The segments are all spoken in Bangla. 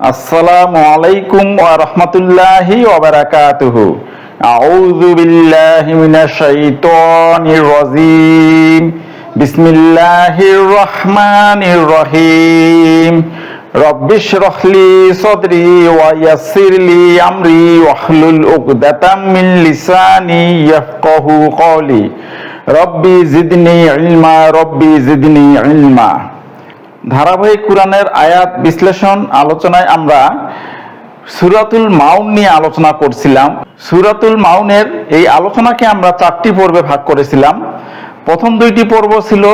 আসসালামু আলাইকুম ওয়া রাহমাতুল্লাহি ওয়া বারাকাতুহু। আউযু বিল্লাহি মিনাশ শাইতানির রাজীম। বিসমিল্লাহির রহমানির রহিম। রব্বিশরাহ লি সাদরি ওয়া ইয়াসসির লি আমরি ওয়াহলুল উকদাতাম মিন লিসানি ইয়াফকাহু কওলি। রব্বি জিদনি ইলমা, রব্বি জিদনি ইলমা। ধারাবাহিক কোরআনের আয়াত বিশ্লেষণ আলোচনায় আমরা সূরাতুল মাউন নিয়ে আলোচনা করছিলাম। সূরাতুল মাউনের এই আলোচনাকে আমরা 4টি পর্বে ভাগ করেছিলাম। প্রথম 2টি পর্ব ছিল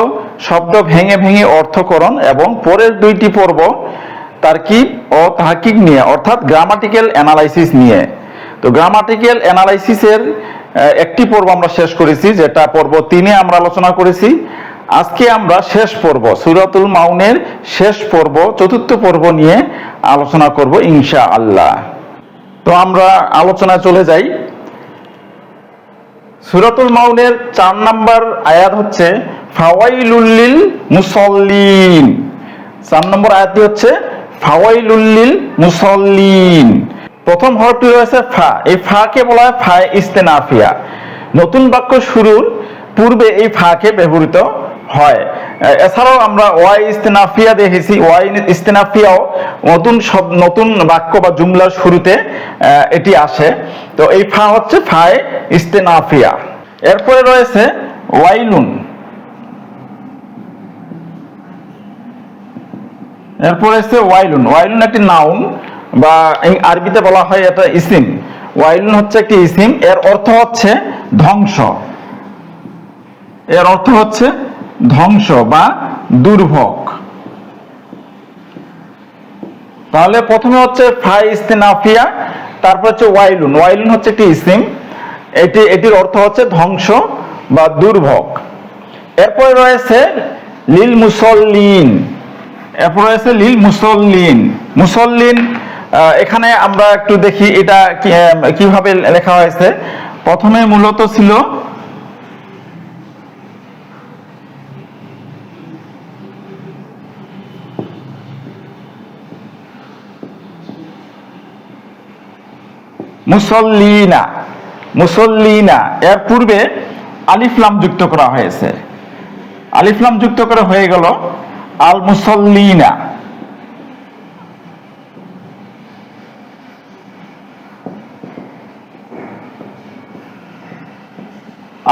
শব্দ ভেঙে ভেঙে অর্থকরণ এবং পরের 2টি পর্ব তারকিব ও তাহকিক নিয়ে, অর্থাৎ গ্রামাটিক্যাল অ্যানালাইসিস নিয়ে। তো গ্রামাটিক্যাল অ্যানালাইসিসের একটি পর্ব আমরা শেষ করেছি, যেটা পর্ব 3-এ আমরা আলোচনা করেছি। আজকে আমরা শেষ পর্ব, সূরাতুল মাউনের শেষ পর্ব, 4র্থ পর্ব নিয়ে আলোচনা করব ইনশাআল্লাহ। তো আমরা আলোচনায় চলে যাই। সূরাতুল মাউনের 4 নম্বর আয়াত হচ্ছে ফাওয়াইলুল লিল মুসাল্লিন। 4 নম্বর আয়াতটি হচ্ছে ফাওয়াইলুল লিল মুসাল্লিন। প্রথম হরফটি রয়েছে ফা। এই ফাকে বলা হয় ফায়ে ইস্তেনাফিয়া। নতুন বাক্য শুরুর পূর্বে এই ফাকে ব্যবহৃত হয়। এছাড়াও আমরা ওয়াই ইস্তেনাফিয়া দেখেছি। ওয়াই ইস্তেনাফিয়াও নতুন বাক্য বা জুমলার শুরুতে এটি আসে। তো এই ফা হচ্ছে ফায়ে ইস্তেনাফিয়া। এরপরে রয়েছে ওয়াইলুন। এরপরে হচ্ছে ওয়াইলুন। ওয়াইলুন একটি নাউন বা আরবিতে বলা হয় এটা ইসিম। ওয়াইলুন হচ্ছে একটি ইসিম। এর অর্থ হচ্ছে ধ্বংস। এর অর্থ হচ্ছে ধ্বংস বা দুর্ভোগ। তাহলে প্রথমে হচ্ছে ফা ইস্তেনাফিয়া, তারপর হচ্ছে ওয়াইলুন। ওয়াইলুন হচ্ছে একটি ইসিম, এটির অর্থ হচ্ছে ধ্বংস বা দুর্ভোগ। এরপরে রয়েছে লিল মুসল্লিন। এরপর রয়েছে লিল মুসল্লিন। মুসল্লিন, এখানে আমরা একটু দেখি এটা কিভাবে লেখা হয়েছে। প্রথমে মূলত ছিল মুসল্লিনা। মুসল্লিনা এর পূর্বে আলিফ লাম যুক্ত করা হয়েছে। আলিফ লাম যুক্ত করে হয়ে গেল আল মুসল্লিনা।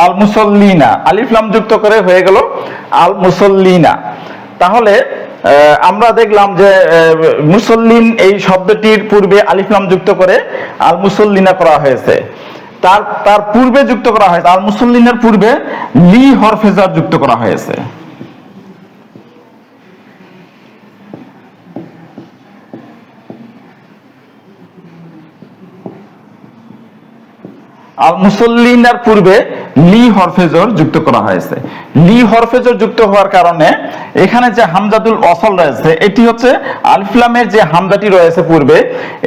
আল মুসল্লিনা, আলিফ লাম যুক্ত করে হয়ে গেল আল মুসল্লিনা। তাহলে আমরা দেখলাম যে মুসল্লিন এই শব্দটির পূর্বে আলিফ লাম যুক্ত করে আল মুসল্লিনা করা হয়েছে। তার পূর্বে যুক্ত করা হয়েছে, আল মুসল্লিনের পূর্বে লি হরফে জার যুক্ত করা হয়েছে। আল মুসল্লিনার পূর্বে লি হরফে জর যুক্ত করা হয়েছে। লি হরফে জর যুক্ত হওয়ার কারণে এখানে যে হামজাতুল ওয়াসল রয়েছে, এটি হচ্ছে আলিফ লামের যে হামজাটি রয়েছে পূর্বে,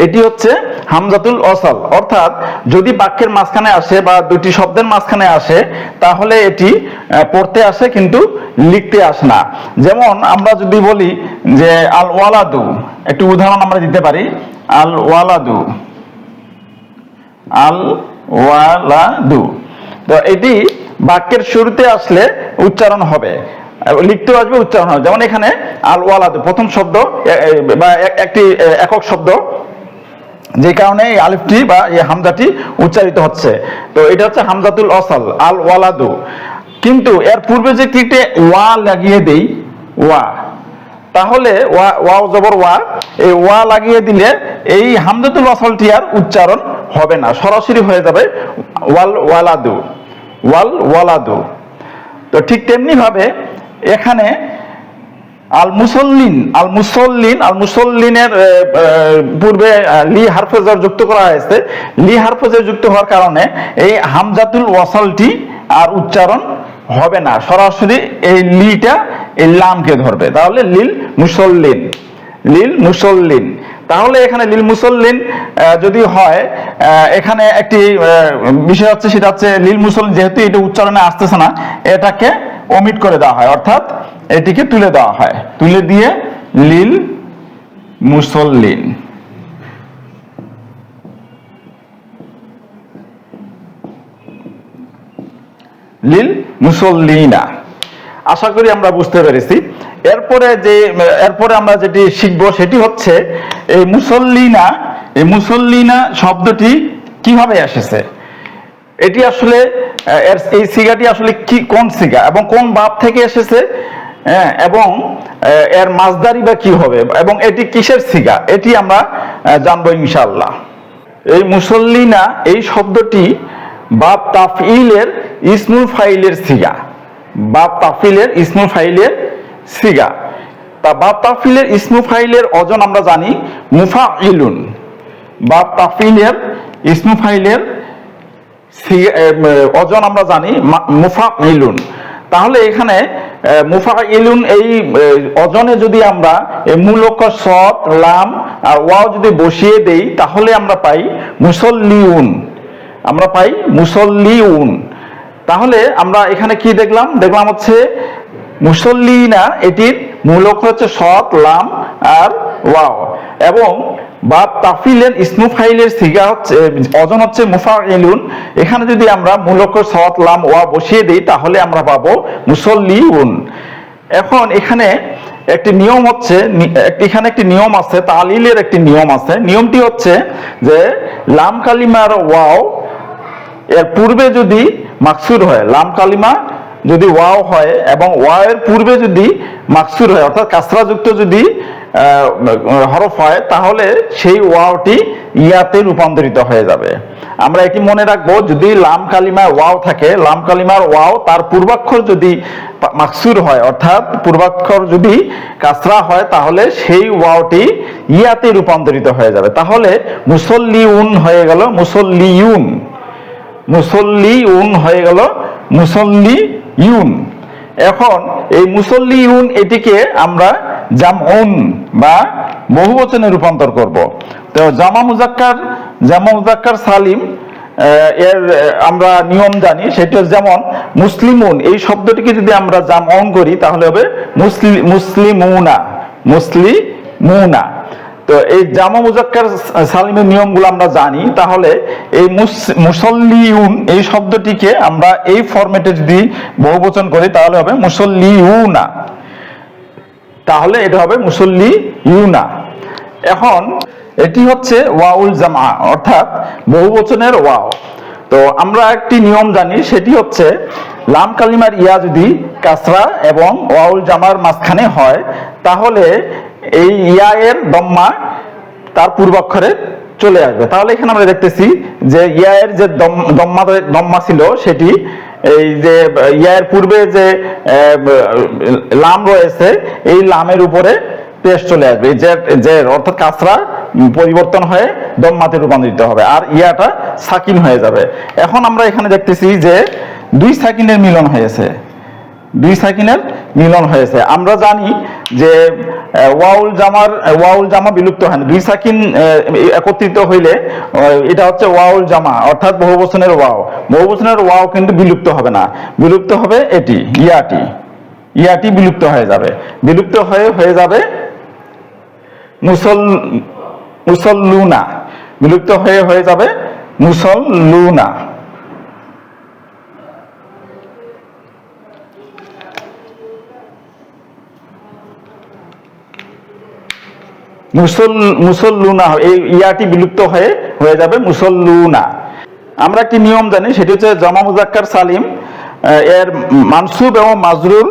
এটি হচ্ছে হামজাতুল ওয়াসল। অর্থাৎ যদি বাক্যের মাঝখানে আসে বা দুটি শব্দের মাঝখানে আসে, তাহলে এটি পড়তে আসে কিন্তু লিখতে আসে না। যেমন আমরা যদি বলি যে আল ওয়ালাদু, একটু উদাহরণ আমরা দিতে পারি। আল ওয়ালাদু, আল ওয়ালাদু। তো এটি বাক্যের শুরুতে আসলে উচ্চারণ হবে, লিখতে আসবে, উচ্চারণ হবে। যেমন এখানে আল ওয়ালাদু প্রথম শব্দ বা একটি একক শব্দ, যে কারণে এই আলিফটি বা এই হামজাটি উচ্চারিত হচ্ছে। তো এটা হচ্ছে হামজাতুল ওয়াসল, আল ওয়ালাদু। কিন্তু এর পূর্বে যে টিতে ওয়া লাগিয়ে দেই, ওয়া, তাহলে ওয়া জবর ওয়া, এই ওয়া লাগিয়ে দিলে এই হামজাতুল ওয়াসলটি আর উচ্চারণ হবে না, সরাসরি হয়ে যাবে ওয়াল ওয়ালাদু, ওয়াল ওয়ালাদু। তো ঠিক তেমনি ভাবে এখানে আল মুসল্লিন, আল মুসল্লিন, আল মুসল্লিনের পূর্বে লি হারফে জর যুক্ত করা হয়েছে। লি হারফে জর যুক্ত হওয়ার কারণে এই হামজাতুল ওয়াসলটি আর উচ্চারণ হবে না, সরাসরি এই লিটা এই লামকে ধরবে। তাহলে লিল মুসল্লিন, লিল মুসল্লিন। তাহলে এখানে লিল মুসল্লিন যদি হয়, এখানে একটি বিষয় হচ্ছে, সেটা হচ্ছে লিল মুসল্লিন, যেহেতু এটা উচ্চারণে আসতেছে না, এটাকে ওমিট করে দেওয়া হয়, অর্থাৎ এটিকে তুলে দেওয়া হয়। তুলে দিয়ে লিল মুসল্লিন, লিল মুসল্লিনা। আশা করি আমরা বুঝতে পেরেছি। এরপরে আমরা যেটি শিখব সেটি হচ্ছে এই মুসল্লিনা শব্দটি কিভাবে এসেছে। এটি আসলে এই সিগাটি আসলে কোন সিগা এবং কোন বাব থেকে এসেছে, এবং এর মাসদারি বা কি হবে এবং এটি কিসের সিগা, এটি আমরা জানবো ইনশাআল্লাহ। এই মুসল্লিনা এই শব্দটি বাব তাফইলের ইসমুল ফাইলের সিগা। বাব তাফইলের ইসমুল ফাইলের সিগা। তা বাব তাফইলের ইসমুল ফাইলের ওজন আমরা জানি মুফাইলুন। বাব তাফইলের ইসমুল ফাইলের ওজন আমরা জানি মুফাইলুন। তাহলে এখানে মুফাইলুন এই ওজনে যদি আমরা মূল অক্ষর সদ, লাম আর ওয়াও যদি বসিয়ে দেই তাহলে আমরা পাই মুসল্লিউন। আমরা পাই মুসল্লিউন। তাহলে আমরা এখানে কি দেখলাম হচ্ছে মুসল্লিনা, এটির মূল অক্ষর হচ্ছে সদ, লাম আর ওয়াও, এবং বাব তাফইলের ইসমু ফাইলের সিগা হচ্ছে ওজন হচ্ছে মুফাইলুন। এখানে যদি আমরা মূল অক্ষর সদ, লাম, ওয়া বসিয়ে দিই তাহলে আমরা পাবো মুসল্লিউন। এখন এখানে একটি নিয়ম হচ্ছে, এখানে একটি নিয়ম আছে, তালিলের একটি নিয়ম আছে। নিয়মটি হচ্ছে যে লাম কালিমার ওয়াও এর পূর্বে যদি মাকসুর হয়, লাম কালিমা যদি ওয়াও হয় এবং ওয়া এর পূর্বে যদি মাকসুর হয় অর্থাৎ কাসরাযুক্ত যদি হরফ হয় তাহলে সেই ওয়াওটি ইয়াতে রূপান্তরিত হয়ে যাবে। আমরা এটি মনে রাখবো, যদি লাম কালিমায় ওয়াও থাকে, লাম কালিমার ওয়াও তার পূর্বাক্ষর যদি মাকসুর হয় অর্থাৎ পূর্বাক্ষর যদি কাসরা হয় তাহলে সেই ওয়াওটি ইয়াতে রূপান্তরিত হয়ে যাবে। তাহলে মুসল্লিউন হয়ে গেল মুসল্লিউন, মুসল্লিউন হয়ে গেল মুসল্লিউন। এখন এই মুসল্লিউন এটিকে আমরা জামউন বা বহুবচনে রূপান্তর করব। তো জামা মুজাক্কার সালিম এর আমরা নিয়ম জানি, সেটি যেমন মুসলিমুন এই শব্দটিকে যদি আমরা জামউন করি তাহলে হবে মুসলিমুনা, মুসলিমুনা। তো এই জামা মুজাক্কার সালিমের নিয়মগুলো আমরা জানি। তাহলে এই মুসল্লিউন এই শব্দটিকে আমরা এই ফরম্যাটে যদি বহুবচন করি তাহলে হবে মুসল্লিউনা, তাহলে এটা হবে মুসল্লিউনা। এখন এটি হচ্ছে ওয়াউল জামা অর্থাৎ বহুবচনের ওয়াও। তো আমরা একটি নিয়ম জানি, সেটি হচ্ছে লাম কালিমার ইয়া যদি কাসরা এবং ওয়াউল জামার মাঝখানে হয় তাহলে এই ইয়া এর দম্মা তার পূর্বাক্ষরে চলে আসবে। তাহলে এখানে আমরা দেখতেছি যে ইয়া এর যে দম্মা ছিল সেটি এই যে ইয়া এর পূর্বে যে লাম রয়েছে এই লামের উপরে পেশ চলে আসবে, যে অর্থাৎ কাসরা পরিবর্তন হয়ে দম্মাতে রূপান্তরিত হবে আর ইয়াটা সাকিন হয়ে যাবে। এখন আমরা এখানে দেখতেছি যে দুই সাকিনের মিলন হয়েছে, দুই সাকিনের মিলন হয়েছে। আমরা জানি যে ওয়াউল জামা বিলুপ্ত হয় না, দুই সাকিন একত্রিত হইলে এটা হচ্ছে ওয়াউল জামা অর্থাৎ বহুবচনের ওয়াও। বহুবচনের ওয়াও কিন্তু বিলুপ্ত হবে না, বিলুপ্ত হবে এটি ইয়াটি বিলুপ্ত হয়ে যাবে, বিলুপ্ত হয়ে যাবে মুসল্লুনা, বিলুপ্ত হয়ে যাবে মুসল্লুনা। মুসল্লুনা এই ইয়াটি বিলুপ্ত হয়ে যাবে মুসল্লুনা। আমরা একটি নিয়ম জানি, সেটি হচ্ছে জামা মুজাক্কার সালিম এর মানসুব এবং মাজরুর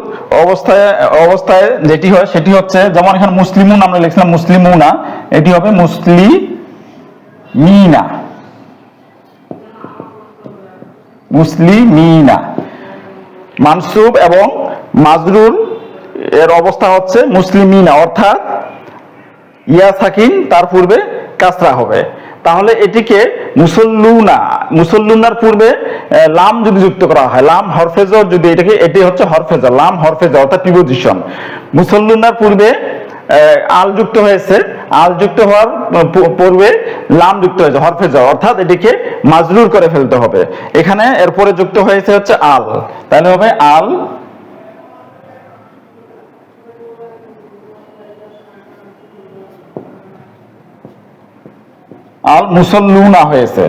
অবস্থায় যেটি হয় সেটি হচ্ছে, যেমন এখানে মুসলিমুন আমরা লিখছিলাম মুসলিমুনা, এটি হবে মুসলিমিনা, মুসলিমিনা। মানসুব এবং মাজরুর এর অবস্থা হচ্ছে মুসলিমিনা অর্থাৎ ইয়া সাকিন তার পূর্বে কাসরা হবে। তাহলে এটিকে মুসল্লুনার পূর্বে লাম যদি যুক্ত করা হয়, লাম হরফেজর যদি এটি হচ্ছে হরফেজর, লাম হরফেজর অর্থাৎ প্রিপোজিশন। মুসল্লুনার পূর্বে আল যুক্ত হয়েছে, আল যুক্ত হওয়ার পূর্বে লাম যুক্ত হয়েছে হরফেজর অর্থাৎ এটিকে মাজরুর করে ফেলতে হবে। এখানে এরপরে যুক্ত হয়েছে হচ্ছে আল, তাহলে হবে আল আল মুসল্লুনা হয়েছে।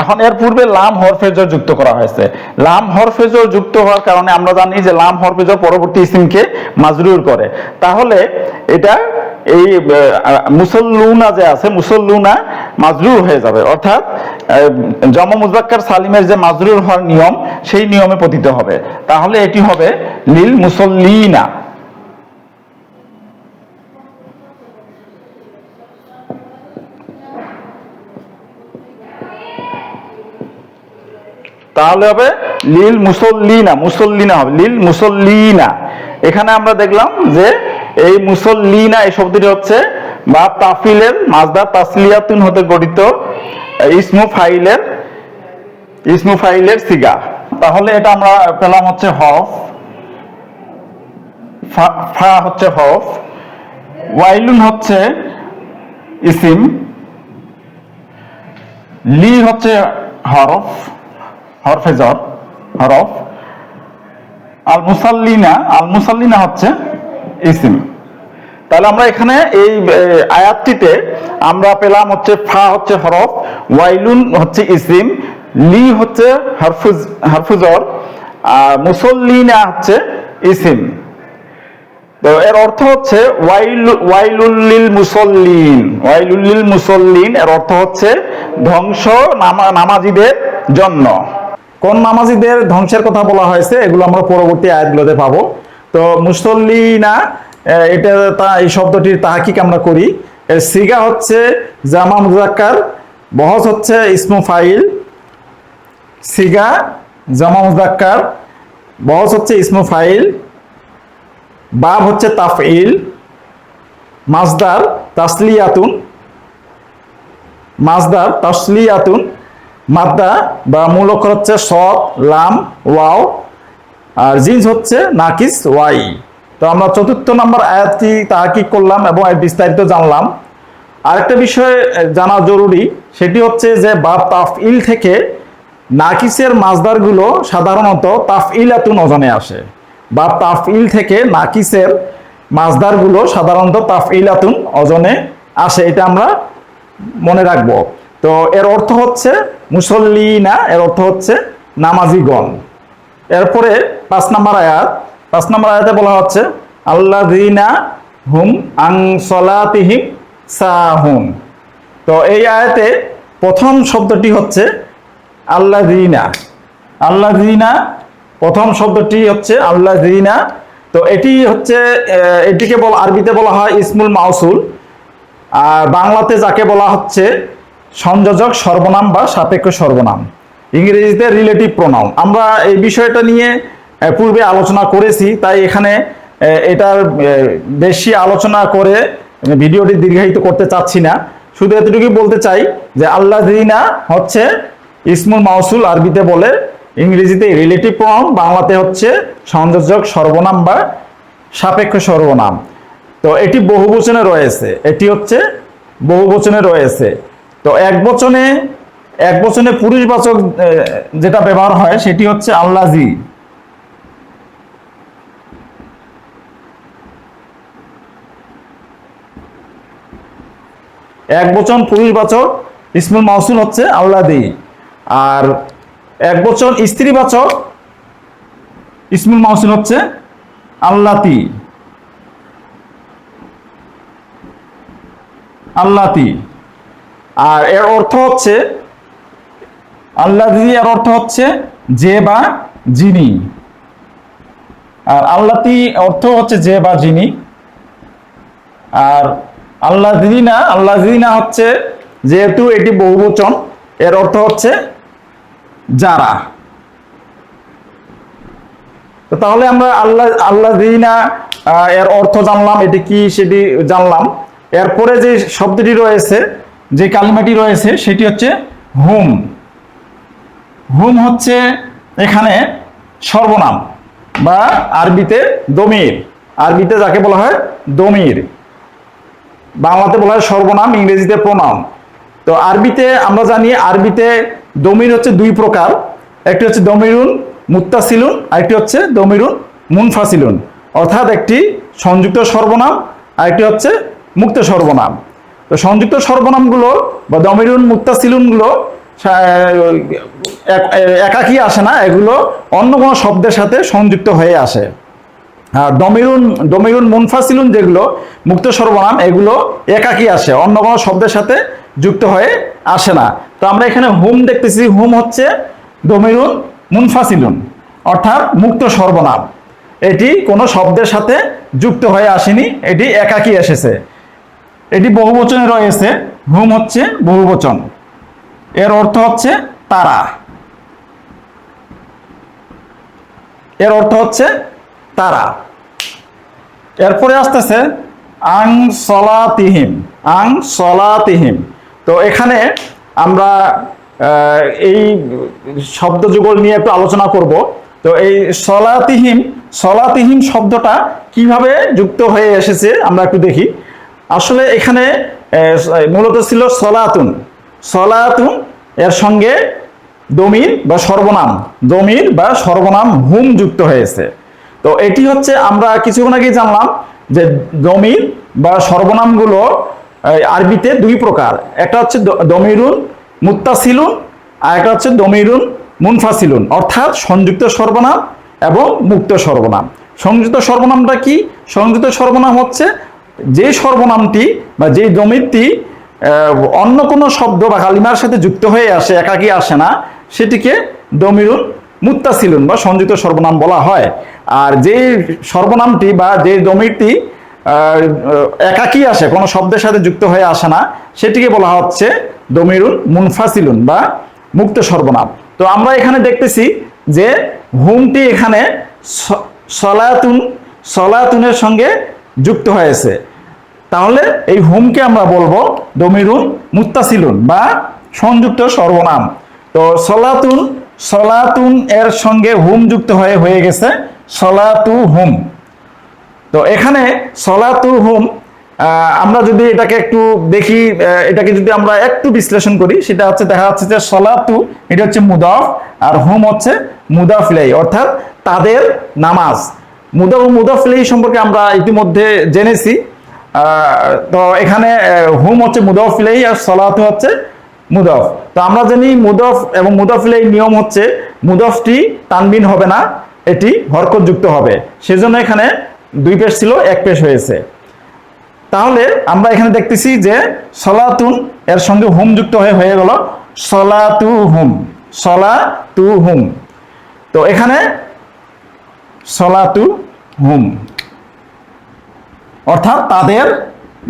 এখন এর পূর্বে লাম হরফেজর যুক্ত করা হয়েছে। লাম হরফেজর যুক্ত হওয়ার কারণে আমরা জানি যে লাম হরফেজর পরবর্তী ইসিমকে মাজরুর করে। তাহলে এটা এই মুসল্লুনা যে আছে, মুসল্লুনা মাজরুর হয়ে যাবে, অর্থাৎ জমা মুজাক্কার সালিমের যে মাজরুর হওয়ার নিয়ম সেই নিয়মে পতিত হবে। তাহলে এটি হবে লিল মুসল্লিনা। তাহলে হবে লিল মুসল্লিনা, মুসল্লিনা হবে লিল মুসল্লিনা। এখানে আমরা দেখলাম যে এই মুসল্লিনা এই শব্দটি হচ্ছে বা তাফিলের মাজদার তাসলিয়াতুন হতে গঠিত ইসমু ফাইলের সিগা। তাহলে এটা আমরা পেলাম হচ্ছে হরফ, ফা হচ্ছে হরফ, ওয়াইলুন হচ্ছে ইসিম, লি হচ্ছে হরফ, হরফেজর হরফ, আল মুসাল্লিনা হচ্ছে ইসিম। তাহলে আমরা এখানে এই আয়াতটিতে আমরা পেলাম হচ্ছে ফা হচ্ছে হরফ, ওয়াইলুন হচ্ছে ইসিম, লি হচ্ছে হরফুজর, আর মুসল্লিনা হচ্ছে ইসিম। তো এর অর্থ হচ্ছে ওয়াইলুল মুসল্লিন, এর অর্থ হচ্ছে ধ্বংস নামাজীদের জন্য। কোন নামাজীদের ধ্বংসের কথা বলা হয়েছে এগুলো আমরা পরবর্তী আয়াতগুলোতে পাবো। তো মুসল্লিনা এটা এই শব্দটির তাহকিক আমরা করি। এর সিগা হচ্ছে জামা মুজাক্কার, বহস হচ্ছে ইসমু ফাইল, সিগা জামা মুজাক্কার, বহস হচ্ছে ইসমু ফাইল, বাব হচ্ছে তাফইল, মাজদার তাসলিয়াতুন, মাদ্দা বা মূল অক্ষর হচ্ছে সদ, লাম, ওয়াও, আর জিন্স হচ্ছে নাকিস ওয়াই। তো আমরা ৪র্থ নম্বর আয়াতটি তাহকিক করলাম এবং এর বিস্তারিত জানলাম। আরেকটা বিষয় জানা জরুরি, সেটি হচ্ছে যে বাব তাফইল থেকে নাকিসের মাজদারগুলো সাধারণত তাফইলাতুন ওজনে আসে। বাব তাফইল থেকে নাকিসের মাজদারগুলো সাধারণত তাফইলাতুন ওজনে আসে, এটা আমরা মনে রাখবো। তো এর অর্থ হচ্ছে মুসল্লিনা, এর অর্থ হচ্ছে নামাজিগণ। এরপরে ৫ নম্বর আয়াতে বলা হচ্ছে আল্লাযীনা হুম আন সলাতিহিম সাহুন। তো এই আয়াতে প্রথম শব্দটি হচ্ছে আল্লাযীনা, প্রথম শব্দটি হচ্ছে আল্লাযীনা। তো এটিকে আরবিতে বলা হয় ইসমুল মাউসুল, আর বাংলাতে যাকে বলা হচ্ছে সংযোজক সর্বনাম বা সাপেক্ষ সর্বনাম, ইংরেজিতে রিলেটিভ প্রোনাউন। আমরা এই বিষয়টা নিয়ে পূর্বে আলোচনা করেছি, তাই এখানে এটার বেশি আলোচনা করে ভিডিওটি দীর্ঘায়িত করতে চাচ্ছি না। শুধু এতটুকুই বলতে চাই যে আল্লাযীনা হচ্ছে ইসমুল মাউসুল, আরবিতে বলে, ইংরেজিতে রিলেটিভ প্রোনাউন, বাংলাতে হচ্ছে সংযোজক সর্বনাম বা সাপেক্ষ সর্বনাম। তো এটি বহুবচনে রয়েছে। তো এক বচনে পুরুষবাচক যেটা ব্যবহার হয় সেটি হচ্ছে আল্লাযী। এক বচন পুরুষবাচক ইসমুল মাউসুল হচ্ছে আল্লাযী, আর এক বচন স্ত্রীবাচক ইসমুল মাউসুল হচ্ছে আল্লাতী। আর এর অর্থ হচ্ছে আল্লাযী, এর অর্থ হচ্ছে যে বা যিনি, আর আল্লাতী অর্থ হচ্ছে যে বা যিনি। আর আল্লাযীনা হচ্ছে, যেহেতু এটি বহুবচন, এর অর্থ হচ্ছে যারা। তো তাহলে আমরা আল্লাযীনা এর অর্থ জানলাম, এটি কি সেটি জানলাম। এরপরে যে শব্দটি রয়েছে, যে কালিমাটি রয়েছে সেটি হচ্ছে হুম। হুম হচ্ছে এখানে সর্বনাম বা আরবিতে দমির, আরবিতে যাকে বলা হয় দমির, বাংলাতে বলা হয় সর্বনাম, ইংরেজিতে প্রোনাউন। তো আরবিতে আমরা জানি আরবিতে দমির হচ্ছে দুই প্রকার, একটি হচ্ছে দমিরুন মুত্তাসিলুন, আরেকটি হচ্ছে দমিরুন মুনফাসিলুন, অর্থাৎ একটি সংযুক্ত সর্বনাম, আরেকটি হচ্ছে মুক্ত সর্বনাম। তো সংযুক্ত সর্বনামগুলো বা দমিরুন মুত্তাসিলুনগুলো একাকী আসে না, এগুলো অন্য কোনো শব্দের সাথে সংযুক্ত হয়ে আসে। আর দমিরুন মুনফাসিলুন যেগুলো মুক্ত সর্বনাম, এগুলো একাকী আসে, অন্য কোনো শব্দের সাথে যুক্ত হয়ে আসে না। তো আমরা এখানে হুম দেখতেছি, হুম হচ্ছে দমিরুন মুনফাসিলুন অর্থাৎ মুক্ত সর্বনাম, এটি কোনো শব্দের সাথে যুক্ত হয়ে আসেনি, এটি একাকী এসেছে। এটি বহুবচনে রয়েছে, হুম হচ্ছে বহুবচন, এর অর্থ হচ্ছে তারা, এর অর্থ হচ্ছে তারা। এরপরে আসতেছে আং সলাতিহিম, আং সলাতিহিম। তো এখানে আমরা এই শব্দ যুগল নিয়ে একটু আলোচনা করব। তো এই সলাতিহিম, সলাতিহিম শব্দটা কিভাবে যুক্ত হয়ে এসেছে আমরা একটু দেখি। আসলে এখানে মূলত ছিল সলাতুন, সলাতুন এর সঙ্গে দমির বা সর্বনাম, দমির বা সর্বনাম হুম যুক্ত হয়েছে। তো এটি হচ্ছে আমরা কিছুক্ষণ আগে জানলাম যে দমির বা সর্বনামগুলো আরবিতে দুই প্রকার, একটা হচ্ছে দমিরুন মুত্তাসিলুন আর একটা হচ্ছে দমিরুন মুনফাসিলুন, অর্থাৎ সংযুক্ত সর্বনাম এবং মুক্ত সর্বনাম। সংযুক্ত সর্বনামটা কি? সংযুক্ত সর্বনাম হচ্ছে যে সর্বনামটি বা যে দমিরটি অন্য কোনো শব্দ বা কালিমার সাথে যুক্ত হয়ে আসে, একাকী আসে না, সেটিকে দমিরুন মুত্তাসিলুন বা সংযুক্ত সর্বনাম বলা হয়। আর যে সর্বনামটি বা যে দমিরটি একাকী আসে, কোনো শব্দের সাথে যুক্ত হয়ে আসে না, সেটিকে বলা হচ্ছে দমিরুন মুনফাসিলুন বা মুক্ত সর্বনাম। তো আমরা এখানে দেখতেছি যে হুমটি এখানে সলাতুন, সলাতুনের সঙ্গে যুক্ত হয়েছে, তাহলে এই হুমকে আমরা বলবো দমিরুন মুত্তাসিলুন বা সংযুক্ত সর্বনাম। তো সলাতুন, সলাতুন এর সঙ্গে হুম যুক্ত হয়ে গেছে সলাতু হুম। তো এখানে সলাতু হুম, আমরা যদি এটাকে একটু দেখি, এটাকে যদি আমরা একটু বিশ্লেষণ করি, সেটা হচ্ছে দেখা যাচ্ছে যে সলাতু এটা হচ্ছে মুদাফ আর হুম হচ্ছে মুদাফ ইলাইহি, অর্থাৎ তাদের নামাজ। মুদাফ ও মুদাফ ইলাইহি সম্পর্কে আমরা ইতিমধ্যে জেনেছি। তো এখানে হুম হচ্ছে মুদাফ ইলাইহি আর সলাতু হচ্ছে মুদাফ। তো আমরা জানি মুদাফ এবং মুদাফ ইলাইহির নিয়ম হচ্ছে মুদাফটি তানবিন হবে না, এটি হরকত যুক্ত হবে, সেজন্য এখানে দুই পেশ ছিল, এক পেশ হয়েছে। তাহলে আমরা এখানে দেখতেছি যে সলাতুন এর সঙ্গে হুম যুক্ত হয়ে গেল সলাতু হুম, সলাতু হুম। তো এখানে সলাতু হুম অর্থাৎ তাদের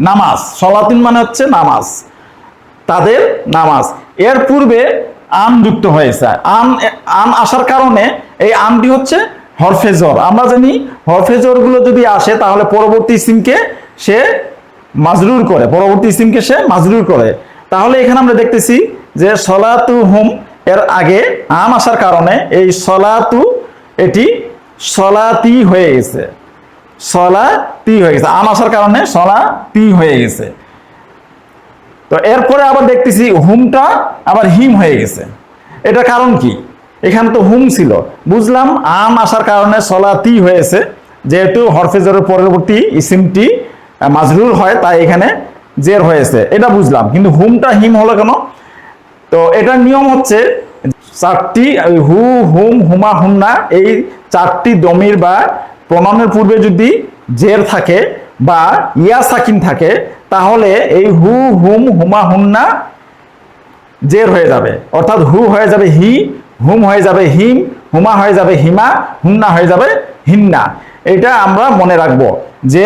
নামাজ, সলাতুন মানে হচ্ছে নামাজ, তাদের নামাজ। এর পূর্বে আন যুক্ত হয়েছে, আন আসার কারণে এই আমটি হচ্ছে হরফে জর। আমরা জানি হরফে জরগুলো যদি আসে তাহলে পরবর্তী ইসিমকে সে মাজরুর করে, পরবর্তী ইসিমকে সে মাজরুর করে। তাহলে এখানে আমরা দেখতেছি যে সলাতু হুম এর আগে আন আসার কারণে এই সলাতু এটি সলাতি হয়ে গেছে, সলাতি হয়ে গেছে, আন আসার কারণে সলাতি হয়ে গেছে। তো এরপরে আবার দেখতেছি হুমটা আবার হিম হয়ে গেছে, এটা কারণ কি? এখানে তো হুম ছিল, বুঝলাম আন আসার কারণে সলাতি হয়েছে, যেহেতু হরফে জেরের পরবর্তী ইসিমটি মাজরুর হয় তাই এখানে জের হয়েছে, এটা বুঝলাম, কিন্তু হুমটা হিম হলো কেন? তো এটার নিয়ম হচ্ছে চারটি হু হুম হুমা হুন্না, এই চারটি দমির বা প্রণামের পূর্বে যদি জের থাকে বা ইয়া সাকিন থাকে তাহলে এই হু হুম হুমা হুন্না জের হয়ে যাবে, অর্থাৎ হু হয়ে যাবে হি, হুম হয়ে যাবে হিম, হুমা হয়ে যাবে হিমা, হুন্না হয়ে যাবে হিন্না। এটা আমরা মনে রাখবো যে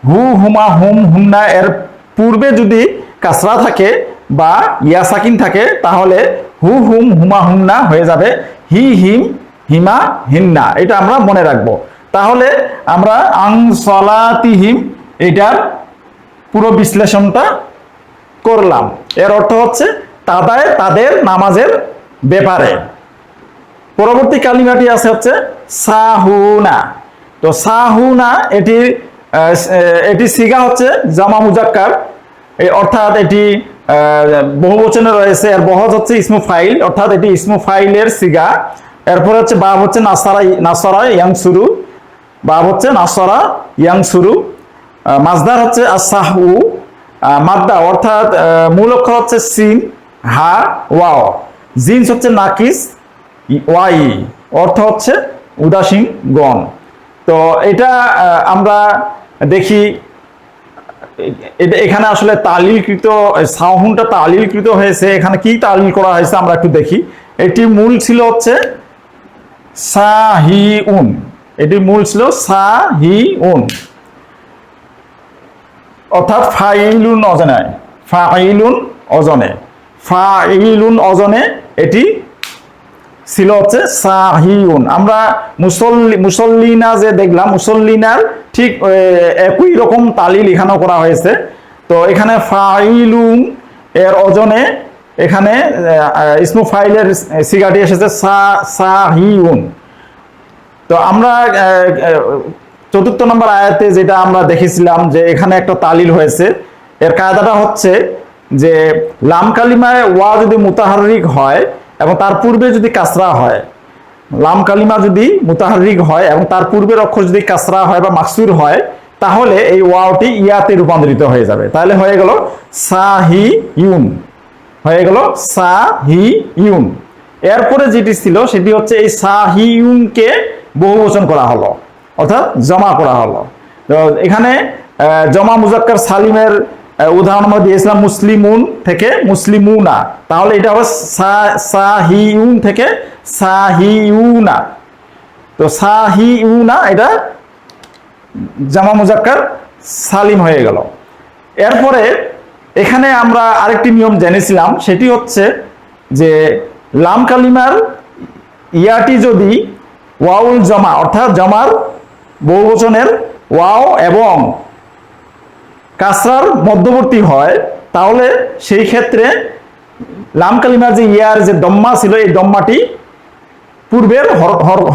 হু হুমা হুম হুন্না এর পূর্বে যদি কাসরা থাকে বা ইয়া সাকিন থাকে তাহলে হু হুম হুমা হুন্না হয়ে যাবে হি হিম হিমা হিন্না, এটা আমরা মনে রাখবো। তাহলে আমরা আং সলাতিহিম এটার পুরো বিশ্লেষণটা করলাম। এর অর্থ হচ্ছে তাদের নামাজের ব্যাপারে। পরবর্তী কালিমাটি আছে হচ্ছে সাহুনা। তো সাহুনা এটি সিগা হচ্ছে জামা মুজাক্কার, অর্থাৎ এটি বহুবচনে রয়েছে, এর বহজ হচ্ছে ইসমু ফাইল, অর্থাৎ এটি ইসমু ফাইলের সিগা। এরপর হচ্ছে বাব হচ্ছে নাসরা ইয়াংসুরু, বাব হচ্ছে নাসরা ইয়াংসুরু। মাজদার হচ্ছে আসাহু, মাদ্দা অর্থাৎ মূল অক্ষর হচ্ছে সিন, হা, ওয়াও। জিন্স হচ্ছে নাকিস, ওয়াই, অর্থ হচ্ছে উদাসীন গণ। তো এটা আমরা দেখি এখানে আসলে তালিলকৃত সাউন্ডটা তালিলকৃত হয়েছে। এখানে কি তালিল করা হয়েছে আমরা একটু দেখি। এটি মূল ছিল হচ্ছে সাহিউন, এটি মূল ছিল সাহিউন, অর্থাৎ ফাইলুন অজনে, ফাইলুন অজনে, ফাইলুন অজনে এটি ছিল হচ্ছে সাহিউন। আমরা মুসল্লিনা যে দেখলাম, মুসল্লিনার ঠিক একই রকম তালিল এখানেও করা হয়েছে। তো এখানে ফাইলুন এর অজনে এখানে ইসমু ফাইলের সিগাটি এসেছে সাহিউন। তো আমরা চতুর্থ নম্বর আয়াতে যেটা আমরা দেখেছিলাম যে এখানে একটা তালিল হয়েছে, এর কায়দাটা হচ্ছে যে লাম কালিমায় ওয়া যদি মুতাহাররিক হয় এবং তার পূর্বে যদি কাসরা হয়, লাম কালিমা যদি মুতাহাররিক হয় এবং তার পূর্বের অক্ষর যদি কাসরা হয় বা মাকসুর হয়, তাহলে এই ওয়াওটি ইয়াতে রূপান্তরিত হয়ে যাবে। তাহলে হয়ে গেল সাহিউন, হয়ে গেল সাহিউন। এরপরে যেটি ছিল সেটি হচ্ছে এই সাহিউনকে বহুবচন করা হলো, অর্থাৎ জমা করা হলো। তো এখানে জমা মুজাক্কার সালিমের উদাহরণ আমরা দিয়েছিলাম মুসলিমুন থেকে মুসলিমুনা, তাহলে এটা হবে সাহিউন থেকে সাহিউনা। তো সাহিউনা এটা জামা মুজাক্কার সালিম হয়ে গেল। এরপরে এখানে আমরা আরেকটি নিয়ম জেনেছিলাম, সেটি হচ্ছে যে লাম কালিমার ইয়াটি যদি ওয়াউল জমা অর্থাৎ জমার বহুবচনের ওয়াও এবং কাসরার মধ্যবর্তী হয়, তাহলে সেই ক্ষেত্রে লাম কালিমার যে ইয়ার যে দম্মা ছিল এই দম্মাটি পূর্বের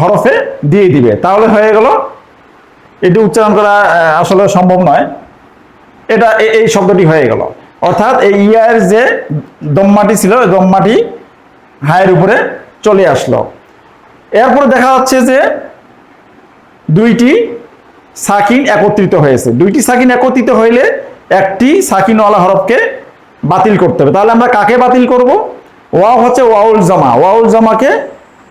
হরফে দিয়ে দিবে। তাহলে হয়ে গেল, এটি উচ্চারণ করা আসলে সম্ভব নয়, এটা এই শব্দটি হয়ে গেল। অর্থাৎ এই ইয়ার যে দম্মাটি ছিল ওই দম্মাটি হায়ের উপরে চলে আসলো। এরপরে দেখা যাচ্ছে যে দুইটি সাকিন একত্রিত হয়েছে। দুইটি সাকিন একত্রিত হইলে একটি সাকিনওয়ালা হরফকে বাতিল করতে হবে। তাহলে আমরা কাকে বাতিল করব? ওয়াও হচ্ছে ওয়াউল জমা, ওয়াউল জমাকে